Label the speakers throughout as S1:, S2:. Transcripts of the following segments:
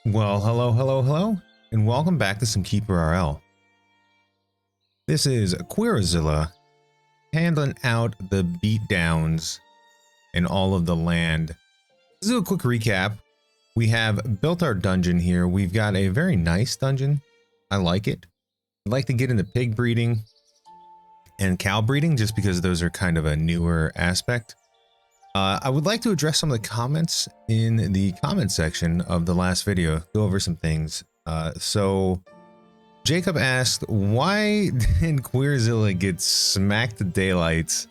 S1: Well, hello, and welcome back to some KeeperRL. This is Queerzilla handling out the beatdowns in all of the land. Let's do a quick recap. We have built our dungeon here. We've got a very nice dungeon. I like it. I'd like to get into pig breeding and cow breeding just because those are kind of a newer aspect. I would like to address some of the comments in the comment section of the last video, go over some things. So Jacob asked, why did Queerzilla get smacked to daylights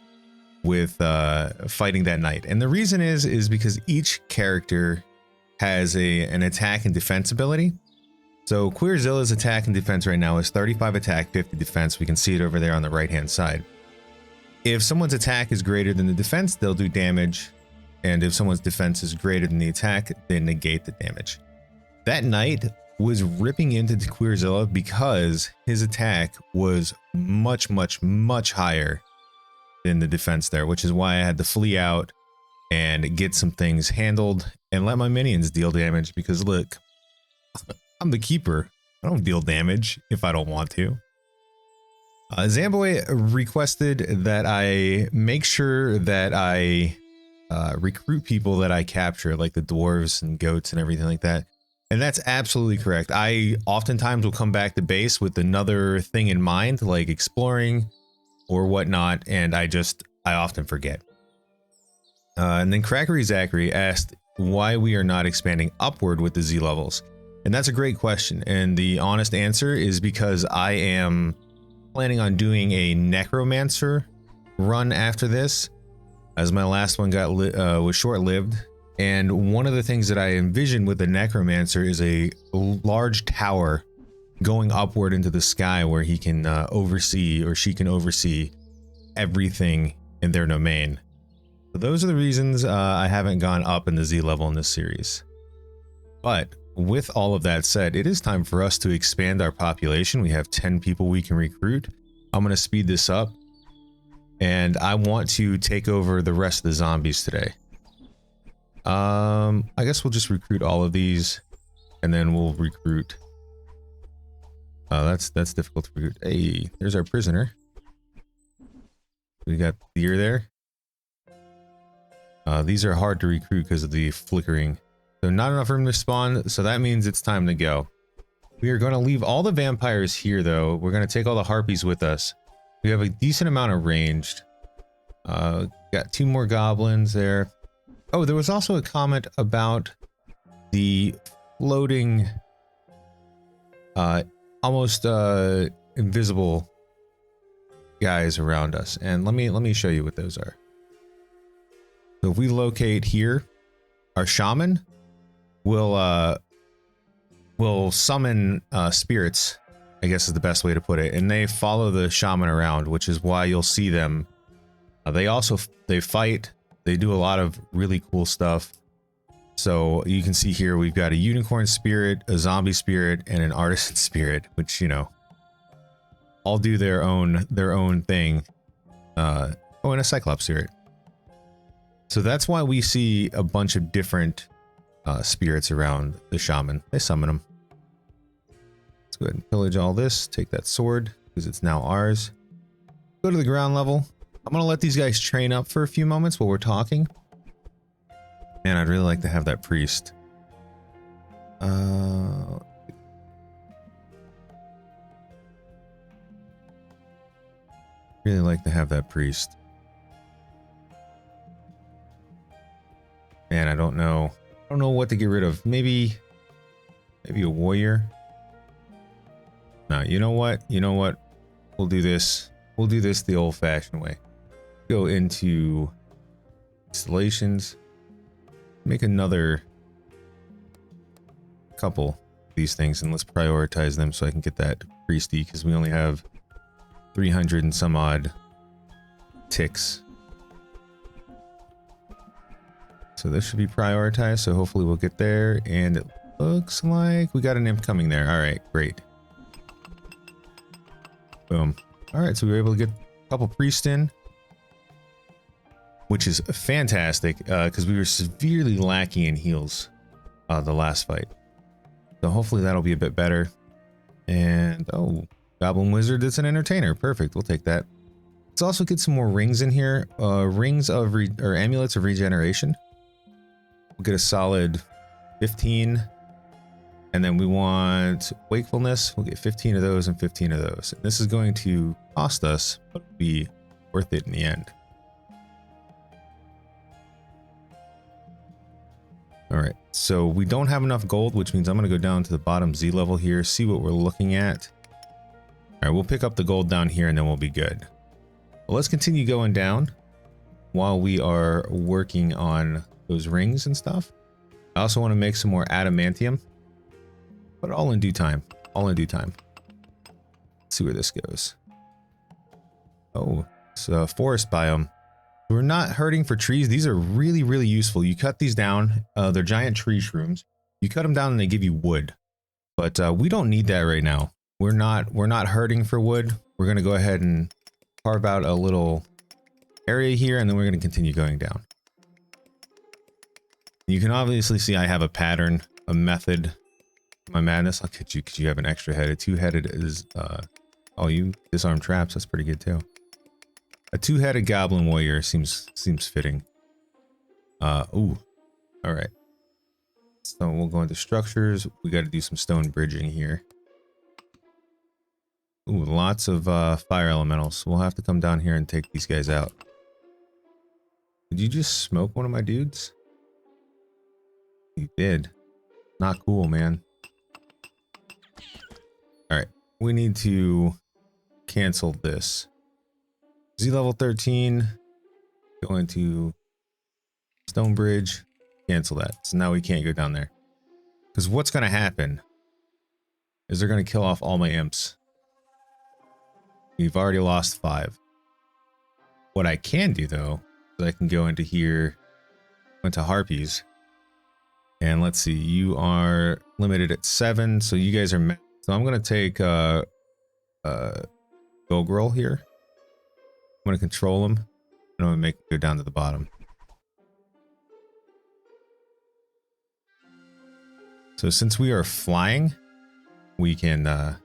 S1: with fighting that night? And the reason is because each character has an attack and defense ability. So Queerzilla's attack and defense right now is 35 attack, 50 defense. We can see it over there on the right hand side. If someone's attack is greater than the defense, they'll do damage. And if someone's defense is greater than the attack, they negate the damage. That knight was ripping into Queerzilla because his attack was much higher than the defense there, which is why I had to flee out and get some things handled and let my minions deal damage, because look, I'm the keeper. I don't deal damage if I don't want to. Zamboy requested that I make sure that I recruit people that I capture, like the dwarves and goats and everything like that. And that's absolutely correct. I oftentimes will come back to base with another thing in mind, like exploring or whatnot, and I often forget. And then Crackery Zachary asked why we are not expanding upward with the Z levels. And that's a great question. And the honest answer is because I am planning on doing a necromancer run after this, as my last one was short-lived. And one of the things that I envisioned with the necromancer is a large tower going upward into the sky where he can oversee, or she can oversee, everything in their domain. So those are the reasons I haven't gone up in the Z level in this series. But with all of that said, it is time for us to expand our population. We have 10 people we can recruit. I'm going to speed this up, and I want to take over the rest of the zombies today. I guess we'll just recruit all of these, and then we'll recruit. That's difficult to recruit. Hey, there's our prisoner. We got deer there. These are hard to recruit because of the flickering. So not enough room to spawn, so that means it's time to go. We are going to leave all the vampires here, though. We're going to take all the harpies with us. We have a decent amount of ranged. Got 2 more goblins there. Oh, there was also a comment about the floating, almost invisible guys around us. And let me show you what those are. So if we locate here, our shaman will summon spirits, I guess is the best way to put it, and they follow the shaman around, which is why you'll see them. They fight. They do a lot of really cool stuff. So you can see here we've got a unicorn spirit, a zombie spirit, and an artisan spirit, which, you know, all do their own thing. Oh, and a cyclops spirit. So that's why we see a bunch of different spirits around the shaman. They summon them. Let's go ahead and pillage all this. Take that sword because it's now ours. Go to the ground level. I'm gonna let these guys train up for a few moments while we're talking. Man, I'd really like to have that priest. Really like to have that priest. Man, I don't know what to get rid of. Maybe a warrior. No, you know what? We'll do this. We'll do this the old-fashioned way. Go into installations. Make another couple of these things, and let's prioritize them so I can get that priesty, because we only have 300 and some odd ticks. So this should be prioritized, so hopefully we'll get there, and it looks like we got an imp coming there. All right, great. Boom. All right, so we were able to get a couple priests in. which is fantastic because we were severely lacking in heals the last fight. So hopefully that'll be a bit better. And oh, Goblin Wizard, that's an entertainer. Perfect, we'll take that. Let's also get some more rings in here. Rings of or amulets of regeneration. We'll get a solid 15. And then we want wakefulness. We'll get 15 of those and 15 of those. And this is going to cost us, but it'll be worth it in the end. All right, so we don't have enough gold, which means I'm going to go down to the bottom Z level here, see what we're looking at. All right, we'll pick up the gold down here and then we'll be good. Well, let's continue going down while we are working on those rings and stuff. I also want to make some more adamantium, but all in due time. All in due time. Let's see where this goes. Oh, it's a forest biome. We're not hurting for trees. These are really, really useful. You cut these down. They're giant tree shrooms. You cut them down and they give you wood. But we don't need that right now. We're not hurting for wood. We're going to go ahead and carve out a little area here, and then we're going to continue going down. You can obviously see I have a pattern, a method. My madness. I'll get you because you have an extra head. A two-headed is oh, you disarm traps. That's pretty good too. A two-headed goblin warrior seems fitting. Ooh. All right. So we'll go into structures. We got to do some stone bridging here. Ooh, lots of fire elementals. We'll have to come down here and take these guys out. Did you just smoke one of my dudes? You did. Not cool, man. All right. We need to cancel this. Z level 13, go into stone bridge, cancel that. So now we can't go down there. Because what's going to happen is they're going to kill off all my imps. We've already lost 5. What I can do though, is I can go into here, into harpies. And let's see, you are limited at 7, so you guys are... So I'm going to take Gogrel here. I'm going to control him, and I'm going to make it go down to the bottom. So since we are flying, we can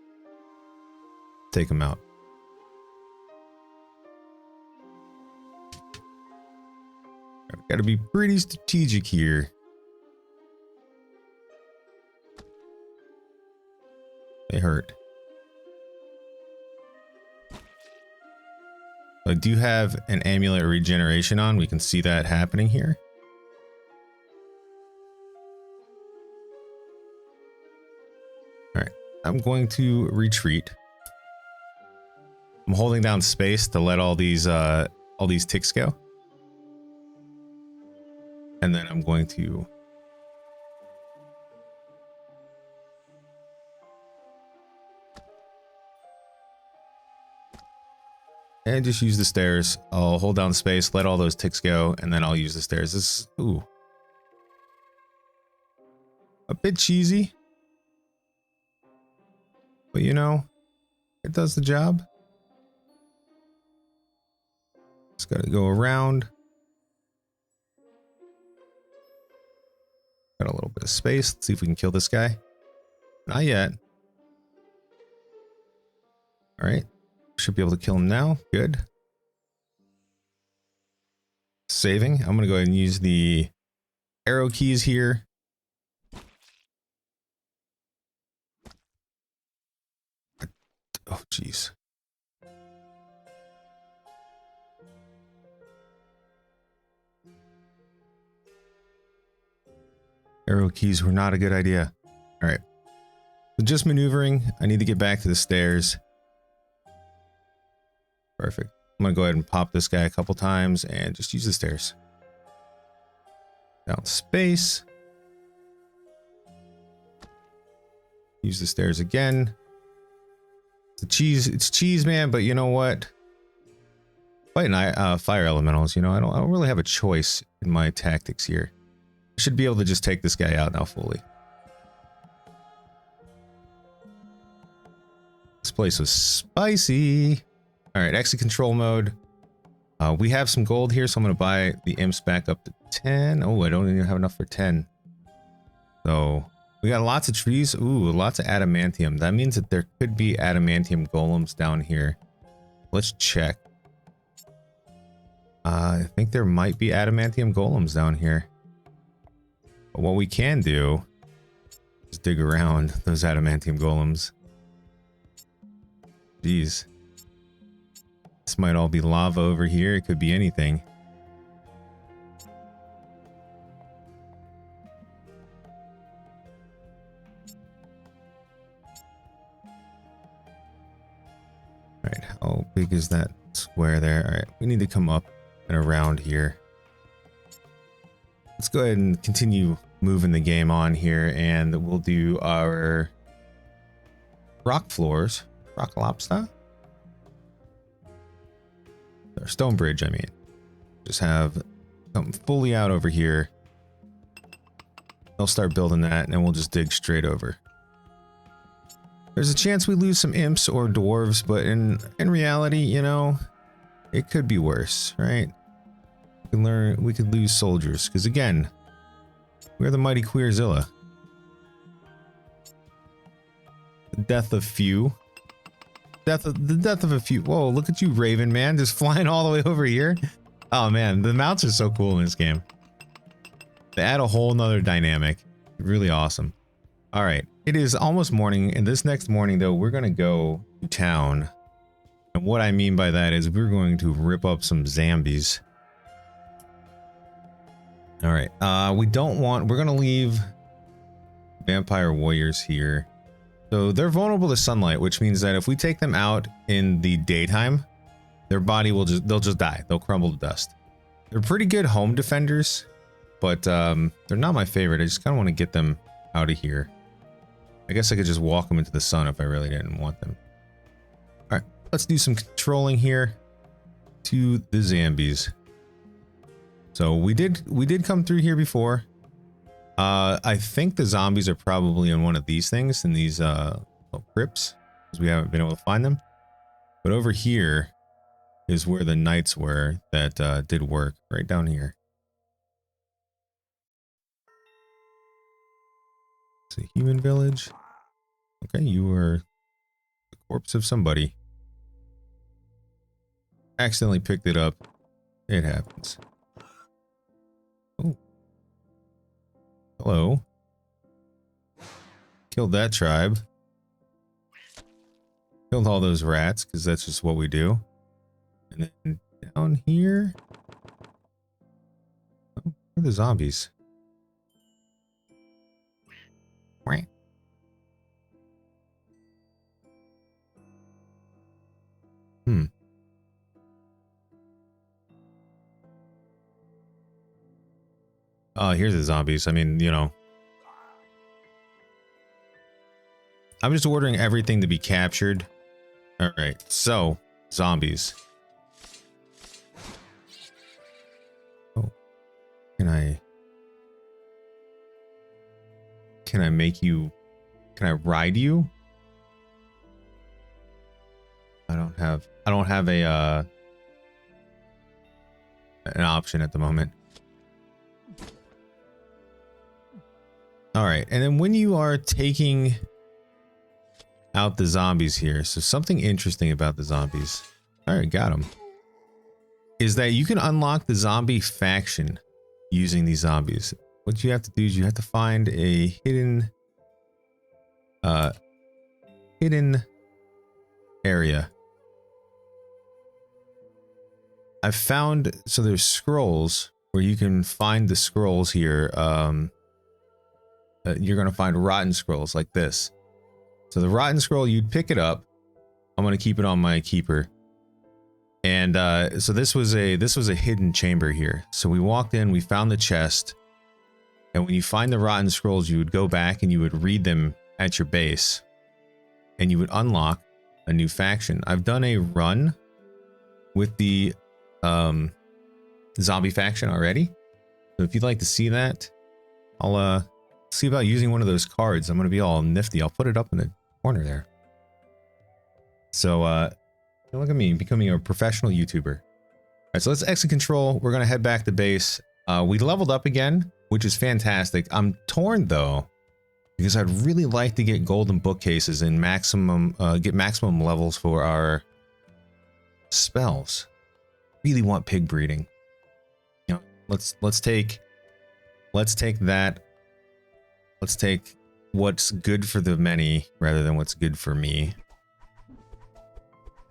S1: take him out. Got to be pretty strategic here. They hurt. I do have an amulet regeneration on. We can see that happening here. All right, I'm going to retreat. I'm holding down space to let all these ticks go. And then I'm going to and just use the stairs. I'll hold down space, let all those ticks go, and then I'll use the stairs. This, ooh, a bit cheesy, but you know, it does the job. Just gotta go around. Got a little bit of space. Let's see if we can kill this guy. Not yet. All right. Should be able to kill him now. Good. Saving. I'm going to go ahead and use the arrow keys here. Oh, jeez. Arrow keys were not a good idea. All right. So just maneuvering. I need to get back to the stairs. Perfect. I'm going to go ahead and pop this guy a couple times and just use the stairs. Down space. Use the stairs again. It's cheese, man, but you know what? Fighting fire elementals, you know, I don't really have a choice in my tactics here. I should be able to just take this guy out now fully. This place was spicy. All right, exit control mode. We have some gold here, so I'm going to buy the imps back up to 10. Oh, I don't even have enough for 10. So We got lots of trees. Ooh, lots of adamantium. That means that there could be adamantium golems down here. Let's check. I think there might be adamantium golems down here. But what we can do is dig around those adamantium golems. Jeez. This might all be lava over here. It could be anything. Alright, how big is that square there? Alright, we need to come up and around here. Let's go ahead and continue moving the game on here, and we'll do our rock floors. Rock lobster? Our stone bridge, I mean. Just have something fully out over here. They'll start building that, and then we'll just dig straight over. There's a chance we lose some imps or dwarves, but in reality, you know, it could be worse, right? We could lose soldiers, because again, we're the mighty Queerzilla. The death of few. The death of a few. Whoa, look at you, Raven, man, just flying all the way over here. Oh man, the mounts are so cool in this game. They add a whole nother dynamic. Really awesome. All right, it is almost morning, and this next morning, though, we're going to go to town. And what I mean by that is we're going to rip up some zombies. All right, we're going to leave vampire warriors here. So they're vulnerable to sunlight, which means that if we take them out in the daytime, their body they'll just die. They'll crumble to dust. They're pretty good home defenders, but they're not my favorite. I just kind of want to get them out of here. I guess I could just walk them into the sun if I really didn't want them. All right, let's do some controlling here to the zombies. So we did come through here before. I think the zombies are probably in one of these things, in these little crypts, because we haven't been able to find them. But over here is where the knights were that did work, right down here. It's a human village. Okay, you were the corpse of somebody. Accidentally picked it up. It happens. Oh. Hello. Killed that tribe. Killed all those rats, because that's just what we do. And then down here. Oh, where are the zombies? Right. Oh, here's the zombies. I mean, you know. I'm just ordering everything to be captured. Alright, so, zombies. Oh. Can I make you... Can I ride you? I don't have a, an option at the moment. Alright, and then when you are taking out the zombies here, so something interesting about the zombies. Alright, got them. Is that you can unlock the zombie faction using these zombies. What you have to do is you have to find a hidden area. I've found, so there's scrolls where you can find the scrolls here. You're going to find rotten scrolls like this. So the rotten scroll, you'd pick it up. I'm going to keep it on my keeper. And so this was a hidden chamber here. So we walked in, we found the chest. And when you find the rotten scrolls, you would go back and you would read them at your base. And you would unlock a new faction. I've done a run with the zombie faction already. So if you'd like to see that, I'll see about using one of those cards. I'm going to be all nifty. I'll put it up in the corner there. So look at me becoming a professional YouTuber. All right, so let's exit control. We're going to head back to base. We leveled up again, which is fantastic. I'm torn though because I'd really like to get golden bookcases and get maximum levels for our spells. Really want pig breeding. You know, let's take that. Let's take what's good for the many rather than what's good for me.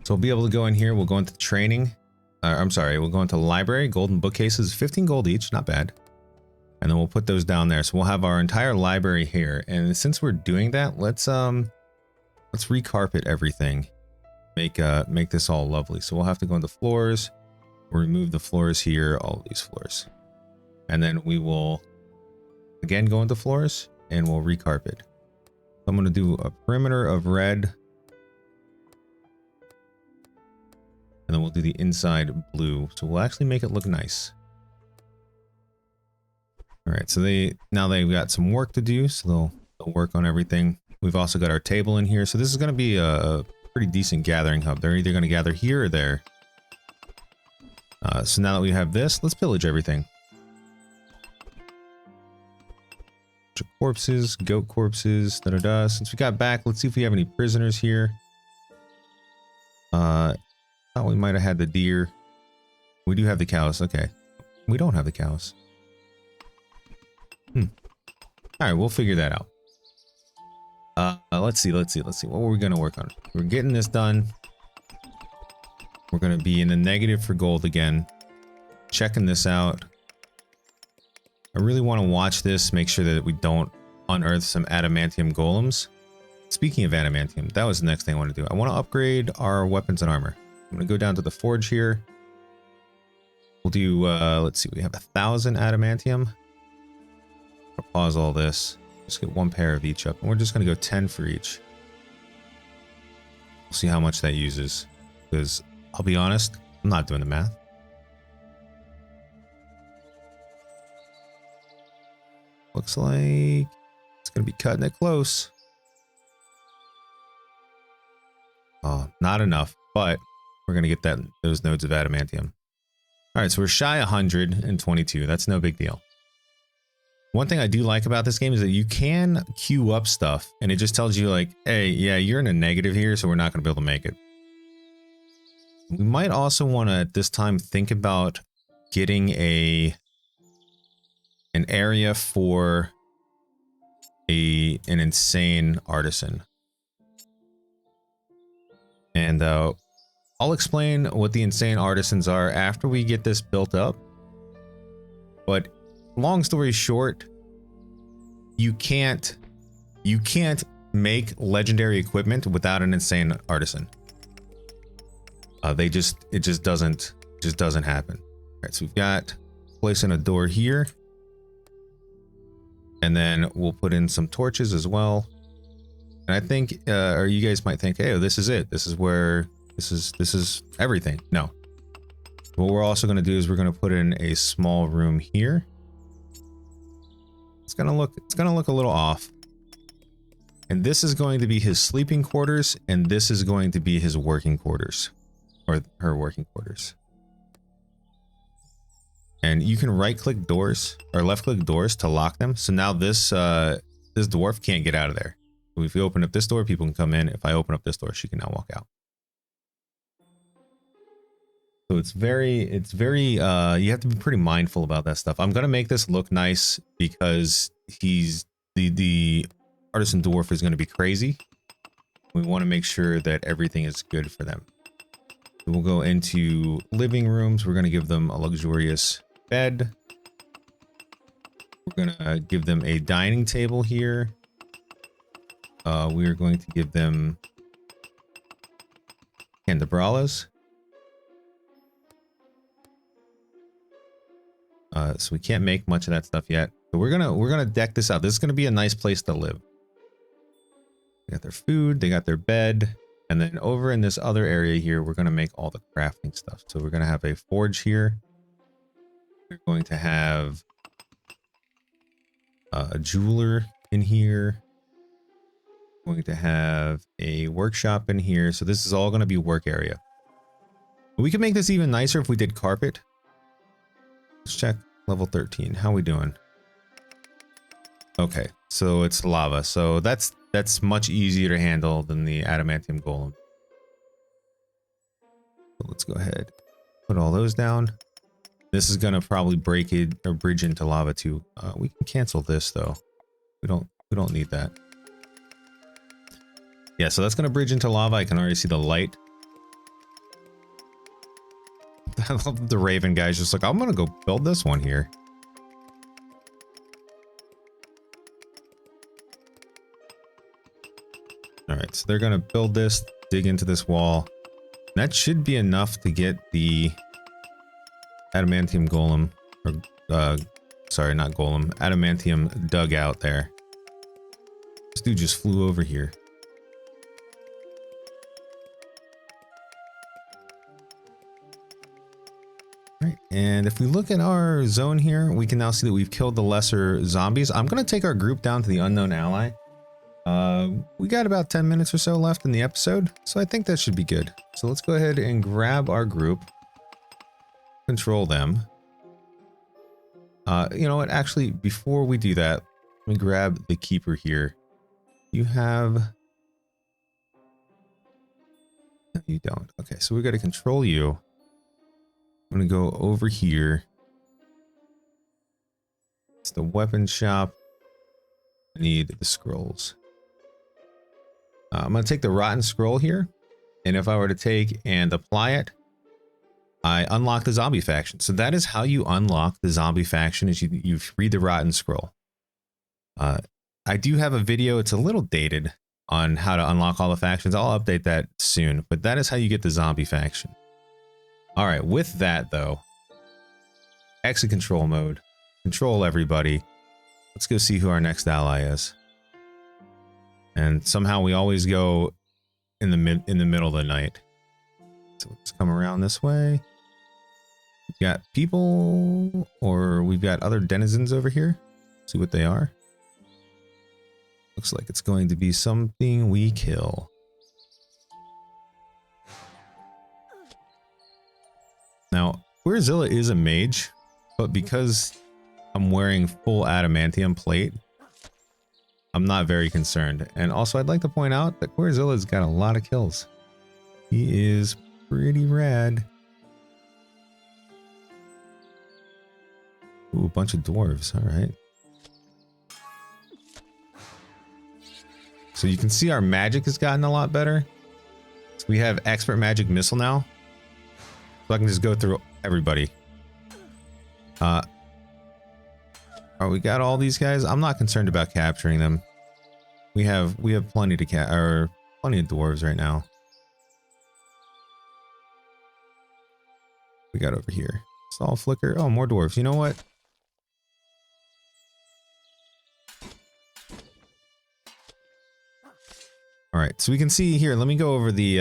S1: So we'll be able to go in here. We'll go into training. I'm sorry. We'll go into library. Golden bookcases, 15 gold each. Not bad. And then we'll put those down there. So we'll have our entire library here. And since we're doing that, let's recarpet everything. Make this all lovely. So we'll have to go into floors. We'll remove the floors here, all of these floors. And then we will again go into floors and we'll recarpet. I'm going to do a perimeter of red. And then we'll do the inside blue. So we'll actually make it look nice. All right, so now they've got some work to do, so they'll work on everything. We've also got our table in here. So this is going to be a pretty decent gathering hub. They're either going to gather here or there. So now that we have this, let's pillage everything. Corpses, goat corpses, da-da-da. Since we got back, let's see if we have any prisoners here. Thought we might have had the deer. We do have the cows. Okay. We don't have the cows. All right, we'll figure that out. Let's see. What were we going to work on? We're getting this done. We're going to be in the negative for gold again. Checking this out. I really want to watch this, make sure that we don't unearth some adamantium golems. Speaking of adamantium, that was the next thing I want to do. I want to upgrade our weapons and armor. I'm going to go down to the forge here. We'll do, let's see, we have 1,000 adamantium. I'll pause all this. Just get one pair of each up. And we're just going to go 10 for each. We'll see how much that uses. Because, I'll be honest, I'm not doing the math. Looks like it's going to be cutting it close. Oh, not enough, but we're going to get those nodes of adamantium. All right, so we're shy 122. That's no big deal. One thing I do like about this game is that you can queue up stuff and it just tells you like, hey, yeah, you're in a negative here, so we're not going to be able to make it. We might also want to at this time think about getting an area for an insane artisan. And I'll explain what the insane artisans are after we get this built up. But long story short, you can't make legendary equipment without an insane artisan. It just doesn't happen. All right, so we've got placing a door here. And then we'll put in some torches as well. And I think, or you guys might think, hey, this is it. This is everything. No. What we're also going to do is we're going to put in a small room here. It's going to look a little off. And this is going to be his sleeping quarters, and this is going to be his working quarters, or her working quarters. And you can right-click doors or left-click doors to lock them. So now this dwarf can't get out of there. So if we open up this door, people can come in. If I open up this door, she can now walk out. So it's very, you have to be pretty mindful about that stuff. I'm going to make this look nice because the artisan dwarf is going to be crazy. We want to make sure that everything is good for them. So we'll go into living rooms. We're going to give them a luxurious bed. We're going to give them a dining table here. We are going to give them candelabras. So we can't make much of that stuff yet. But we're gonna deck this out. This is gonna be a nice place to live. They got their food, they got their bed, and then over in this other area here, we're gonna make all the crafting stuff. So we're gonna have a forge here. We're going to have a jeweler in here. We're going to have a workshop in here. So this is all going to be work area. We could make this even nicer if we did carpet. Let's check level 13. How are we doing? Okay, so it's lava. So that's much easier to handle than the adamantium golem. So let's go ahead, put all those down. This is gonna probably break it or bridge into lava too. We can cancel this though. We don't need that. Yeah, so that's gonna bridge into lava. I can already see the light. I love the Raven guy's just like, I'm gonna go build this one here. All right, so they're gonna build this, dig into this wall. That should be enough to get the adamantium golem, or sorry, not golem, adamantium dug out there. This dude just flew over here. All right, and if we look at our zone here, we can now see that we've killed the lesser zombies. I'm gonna take our group down to the unknown ally. We got about 10 minutes or so left in the episode, so I think that should be good. So let's go ahead and grab our group, control them. You know what, actually, before we do that, let me grab the keeper here. You have... No, you don't. Okay, so we got to control you. I'm going to go over here. It's the weapon shop. I need the scrolls. I'm going to take the rotten scroll here, and if I were to take and apply it, I unlock the zombie faction. So that is how you unlock the zombie faction, is you read the rotten scroll. I do have a video, it's a little dated, on how to unlock all the factions. I'll update that soon, but that is how you get the zombie faction. All right, with that though, exit control mode, control everybody. Let's go see who our next ally is. And somehow we always go in the middle of the night. So let's come around this way. We've got people, or we've got other denizens over here. See what they are. Looks like it's going to be something we kill. Now, Queerzilla is a mage, but because I'm wearing full adamantium plate, I'm not very concerned. And also, I'd like to point out that Queerzilla's got a lot of kills. He is pretty rad. Ooh, a bunch of dwarves. All right. So you can see our magic has gotten a lot better. So we have expert magic missile now. So I can just go through everybody. We got all these guys. I'm not concerned about capturing them. We have plenty to plenty of dwarves right now. We got over here. Saw flicker. Oh, more dwarves. You know what? All right, so we can see here. Let me go over the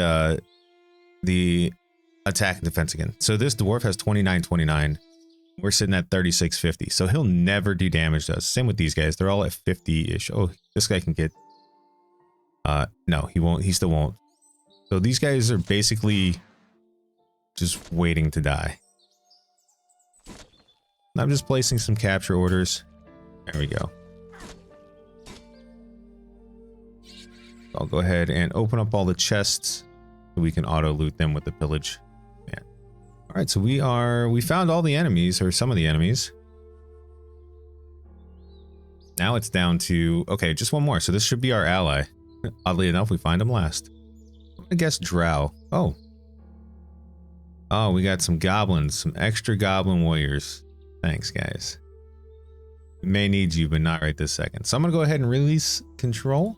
S1: attack and defense again. So this dwarf has 2929. We're sitting at 3650. So he'll never do damage to us. Same with these guys. They're all at 50-ish. Oh, this guy can get... no, he won't. He still won't. So these guys are basically just waiting to die. I'm just placing some capture orders. There we go. I'll go ahead and open up all the chests so we can auto loot them with the pillage. Yeah. All right, so we found all the enemies, or some of the enemies. Now it's down to, okay, just one more. So this should be our ally. Oddly enough, we find him last. I guess Drow. Oh. Oh, we got some goblins, some extra goblin warriors. Thanks, guys. We may need you, but not right this second. So I'm going to go ahead and release control.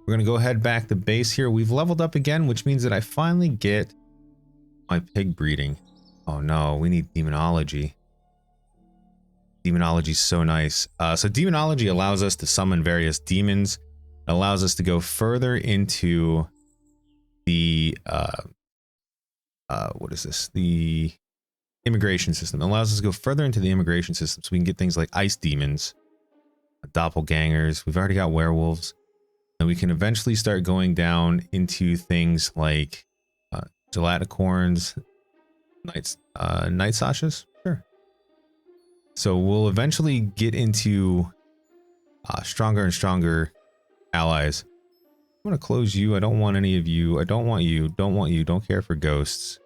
S1: We're going to go ahead back to base here. We've leveled up again, which means that I finally get my pig breeding. Oh no, we need demonology. Demonology is so nice. So demonology allows us to summon various demons. It allows us to go further into the what is this? The immigration system. It allows us to go further into the immigration system, so we can get things like ice demons, doppelgangers. We've already got werewolves. And we can eventually start going down into things like gelaticorns, night sashes. Sure. So we'll eventually get into stronger and stronger allies. I'm going to close you. I don't want any of you. I don't want you. Don't want you. Don't care for ghosts.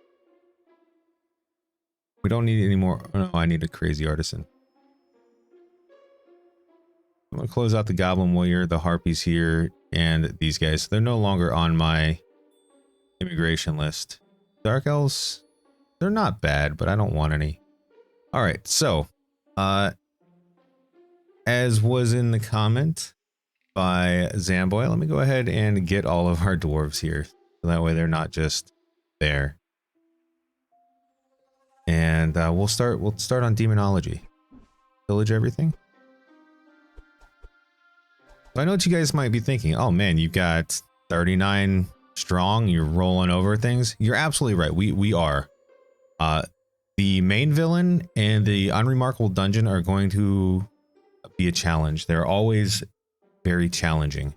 S1: We don't need any more. Oh, no, I need a crazy artisan. I'm going to close out the Goblin Warrior, the Harpies here, and these guys. They're no longer on my immigration list. Dark Elves, they're not bad, but I don't want any. All right, so, as was in the comment by Zamboy, let me go ahead and get all of our dwarves here. So that way they're not just there. And we'll start on demonology. Pillage everything. I know what you guys might be thinking. Oh man, you've got 39 strong, you're rolling over things. You're absolutely right. We are. The main villain and the unremarkable dungeon are going to be a challenge. They're always very challenging.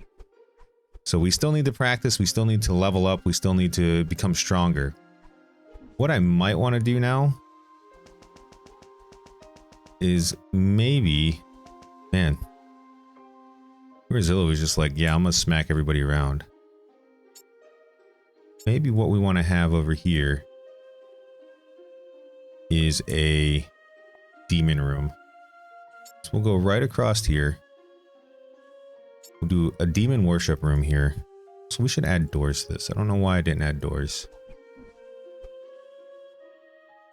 S1: So we still need to practice, we still need to level up, we still need to become stronger. What I might want to do now is maybe, man, Zilla was just like, yeah, I'm gonna smack everybody around. Maybe what we want to have over here is a demon room. So we'll go right across here. We'll do a demon worship room here. So we should add doors to this. I don't know why I didn't add doors.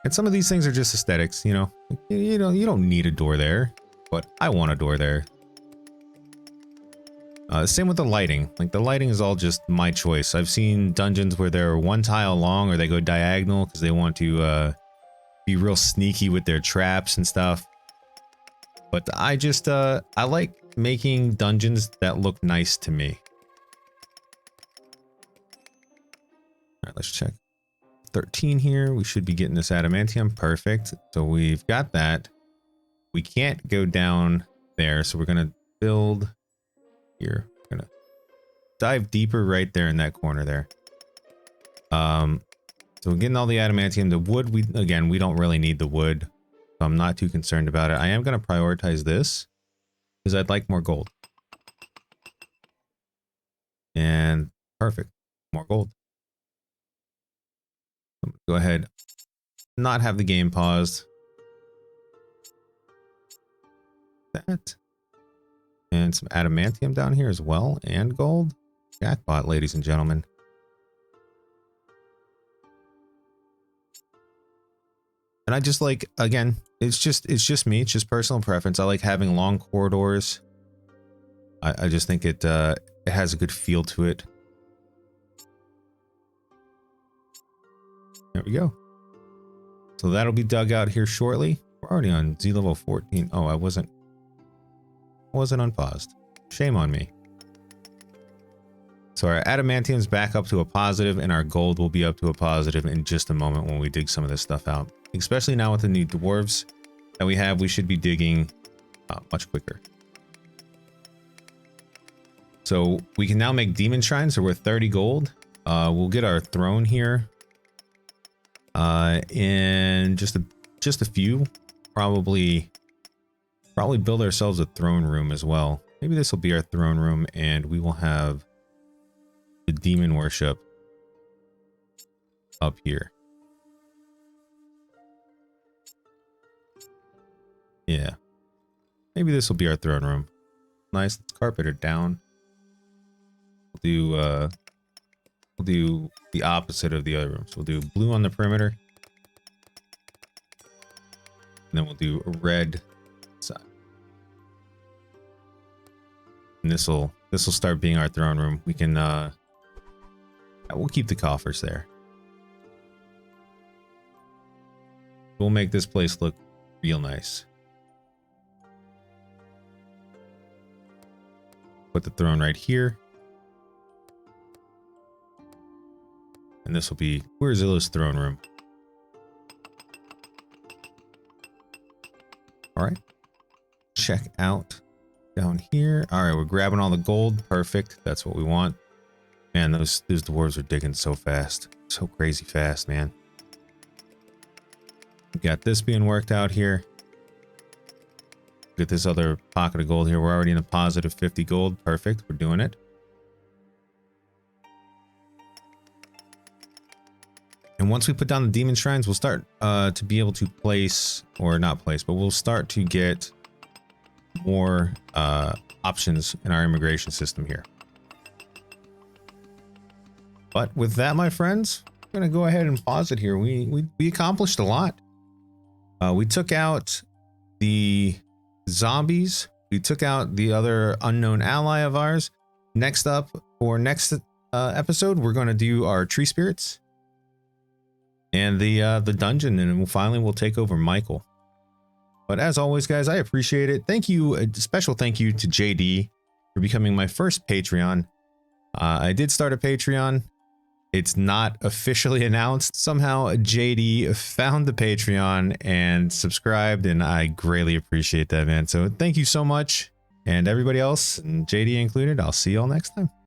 S1: And some of these things are just aesthetics, you know. You don't need a door there, but I want a door there. Same with the lighting. Like, the lighting is all just my choice. I've seen dungeons where they're one tile long or they go diagonal because they want to be real sneaky with their traps and stuff. But I just, I like making dungeons that look nice to me. Alright, let's check. 13 here. We should be getting this adamantium. Perfect. So we've got that. We can't go down there, so we're going to build here. We're going to dive deeper right there in that corner there. So we're getting all the adamantium. The wood, we don't really need the wood. So I'm not too concerned about it. I am going to prioritize this because I'd like more gold. And perfect. More gold. Go ahead. Not have the game paused. That. And some adamantium down here as well. And gold. Jackpot, ladies and gentlemen. And I just like, again, it's just me. It's just personal preference. I like having long corridors. I just think it has a good feel to it. There we go. So that'll be dug out here shortly. We're already on Z level 14. Oh, I wasn't unpaused. Shame on me. So our adamantium's back up to a positive, and our gold will be up to a positive in just a moment when we dig some of this stuff out. Especially now with the new dwarves that we have, we should be digging much quicker. So we can now make demon shrines, so we're 30 gold. We'll get our throne here. And just a few. Probably build ourselves a throne room as well. Maybe this will be our throne room, and we will have the demon worship up here. Yeah. Maybe this will be our throne room. Nice. Let's carpet it down. We'll do the opposite of the other rooms. We'll do blue on the perimeter. And then we'll do a red side. And this will start being our throne room. We can we'll keep the coffers there. We'll make this place look real nice. Put the throne right here. And this will be Zilla's throne room. All right. Check out down here. All right, we're grabbing all the gold. Perfect. That's what we want. Man, those dwarves are digging so fast. So crazy fast, man. We got this being worked out here. Get this other pocket of gold here. We're already in a positive 50 gold. Perfect. We're doing it. And once we put down the demon shrines, we'll start to be able to place, or not place, but we'll start to get more options in our immigration system here. But with that, my friends, I'm going to go ahead and pause it here. We accomplished a lot. We took out the zombies. We took out the other unknown ally of ours. Next up, for next episode, we're going to do our tree spirits and the dungeon, and finally we'll take over Michael. But as always, guys, I appreciate it. Thank you. A special thank you to JD for becoming my first Patreon. I did start a Patreon. It's not officially announced. Somehow JD found the Patreon and subscribed, and I greatly appreciate that, man. So thank you so much. And everybody else, and JD included, I'll see you all next time.